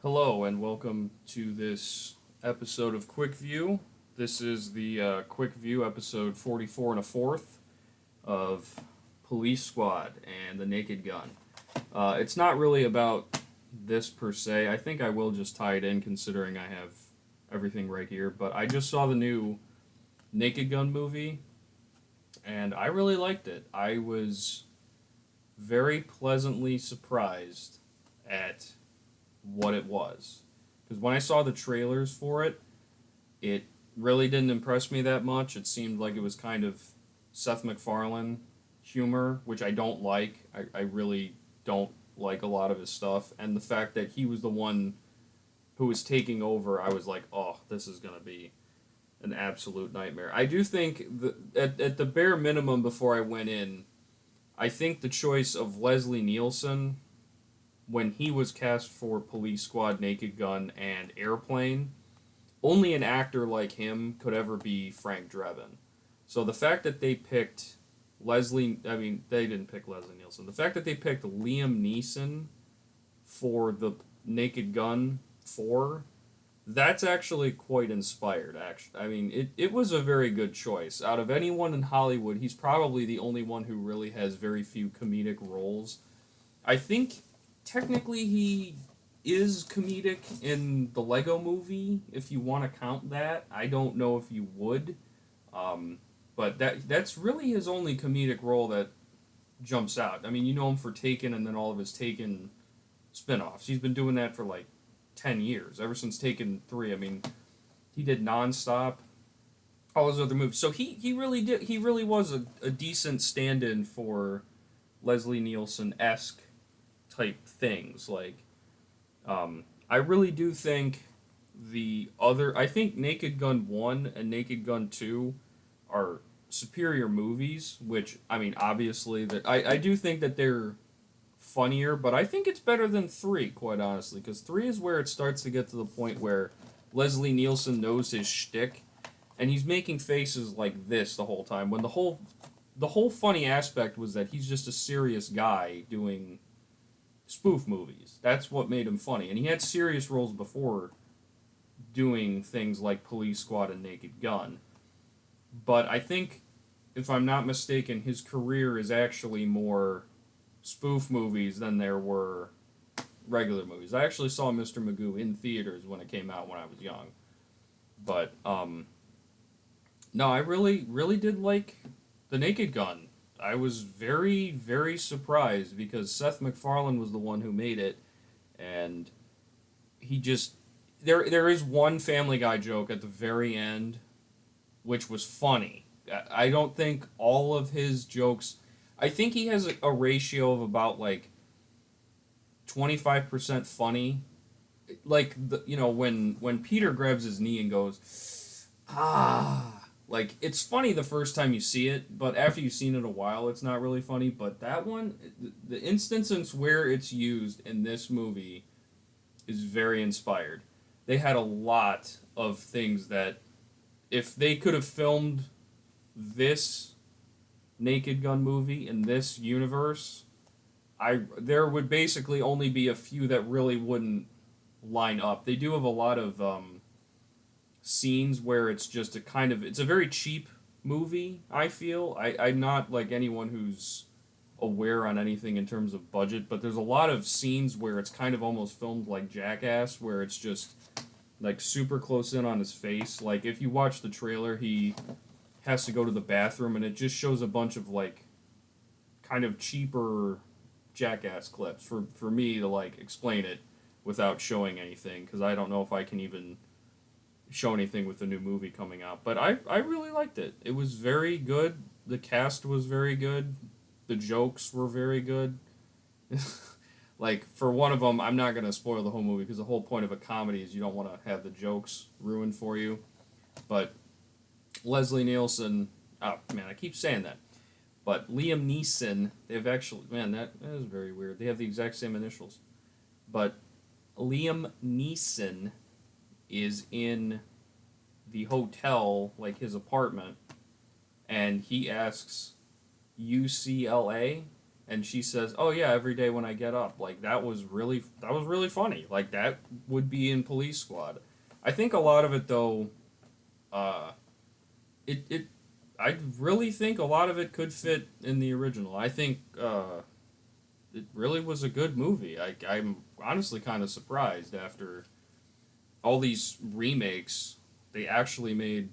Hello and welcome to this episode of Quickview. This is the Quickview episode 44 and a fourth of Police Squad and the Naked Gun. It's not really about this per se. I think I will just tie it in considering I have everything right here. But I just saw the new Naked Gun movie and I really liked it. I was very pleasantly surprised at what it was. Because when I saw the trailers for it, it really didn't impress me that much. It seemed like it was kind of Seth MacFarlane humor, which I don't like. I really don't like a lot of his stuff. And the fact that he was the one who was taking over, I was like, oh, this is going to be an absolute nightmare. I do think at the bare minimum before I went in, I think the choice of Leslie Nielsen when he was cast for Police Squad, Naked Gun, and Airplane, only an actor like him could ever be Frank Drebin. So the fact that they picked they didn't pick Leslie Nielsen. The fact that they picked Liam Neeson for the Naked Gun 4, that's actually quite inspired, actually. It was a very good choice. Out of anyone in Hollywood, he's probably the only one who really has very few comedic roles. I think technically he is comedic in the Lego movie, if you want to count that. I don't know if you would. But that's really his only comedic role that jumps out. I mean, you know him for Taken and then all of his Taken spin-offs. He's been doing that for like 10 years, ever since Taken 3. I mean, he did Nonstop, all his other movies. So he really was a decent stand-in for Leslie Nielsen-esque type things. I really do think I think Naked Gun 1 and Naked Gun 2 are superior movies, which, I mean, obviously, that I do think that they're funnier, but I think it's better than 3, quite honestly, because 3 is where it starts to get to the point where Leslie Nielsen knows his shtick, and he's making faces like this the whole time, when the whole funny aspect was that he's just a serious guy doing spoof movies. That's what made him funny. And he had serious roles before doing things like Police Squad and Naked Gun. But I think, if I'm not mistaken, his career is actually more spoof movies than there were regular movies. I actually saw Mr. Magoo in theaters when it came out when I was young. But no, I really really did like The Naked Gun. I was very, very surprised because Seth MacFarlane was the one who made it, and he just there is one Family Guy joke at the very end, which was funny. I don't think all of his jokes. I think he has a ratio of about like 25% funny. Like when Peter grabs his knee and goes, ah, like, it's funny the first time you see it, but after you've seen it a while, it's not really funny. But that one, the instances where it's used in this movie is very inspired. They had a lot of things that, if they could have filmed this Naked Gun movie in this universe, there would basically only be a few that really wouldn't line up. They do have a lot of scenes where it's just it's a very cheap movie. I feel I'm not like anyone who's aware on anything in terms of budget, but there's a lot of scenes where it's kind of almost filmed like Jackass, where it's just like super close in on his face. Like, if you watch the trailer, he has to go to the bathroom and it just shows a bunch of like kind of cheaper Jackass clips for me to like explain it without showing anything, because I don't know if I can even show anything with the new movie coming out. But I really liked it. It was very good. The cast was very good. The jokes were very good. Like, for one of them, I'm not going to spoil the whole movie, because the whole point of a comedy is you don't want to have the jokes ruined for you. But Leslie Nielsen, oh man, I keep saying that. But Liam Neeson, they've actually, man, that is very weird. They have the exact same initials. But Liam Neeson is in the hotel, like his apartment, and he asks UCLA, and she says, "Oh yeah, every day when I get up." Like that was really funny. Like that would be in Police Squad. I think a lot of it though, uh, it I really think a lot of it could fit in the original. I think it really was a good movie. I'm honestly kind of surprised after all these remakes, they actually made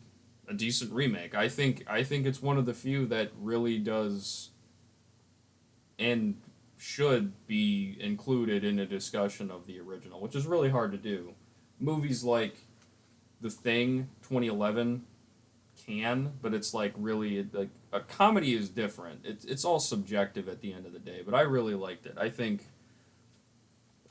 a decent remake. I think it's one of the few that really does and should be included in a discussion of the original, which is really hard to do. Movies like The Thing 2011 can, but it's like really like a comedy is different. It's all subjective at the end of the day, but I really liked it. I think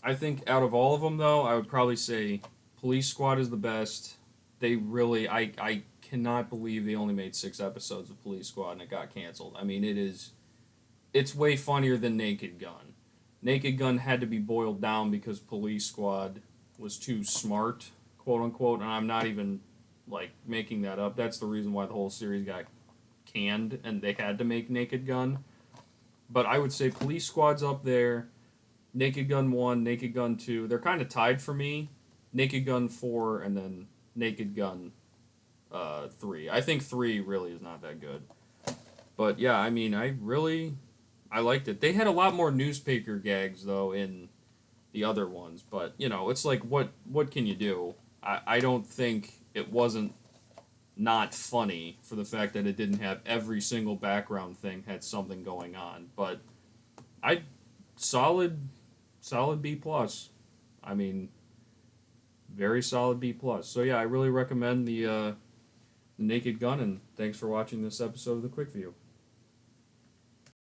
out of all of them though, I would probably say Police Squad is the best. They really I cannot believe they only made 6 episodes of Police Squad and it got canceled. I mean, it's way funnier than Naked Gun. Naked Gun had to be boiled down because Police Squad was too smart, quote unquote, and I'm not even like making that up. That's the reason why the whole series got canned and they had to make Naked Gun. But I would say Police Squad's up there. Naked Gun 1, Naked Gun 2, they're kind of tied for me. Naked Gun 4 and then Naked Gun 3. I think 3 really is not that good. But yeah, I mean, I liked it. They had a lot more newspaper gags though in the other ones, but you know, it's like what can you do? I don't think it wasn't not funny for the fact that it didn't have every single background thing had something going on, but I solid solid B plus. I mean, very solid B plus. So yeah, I really recommend the Naked Gun, and thanks for watching this episode of the Quick View.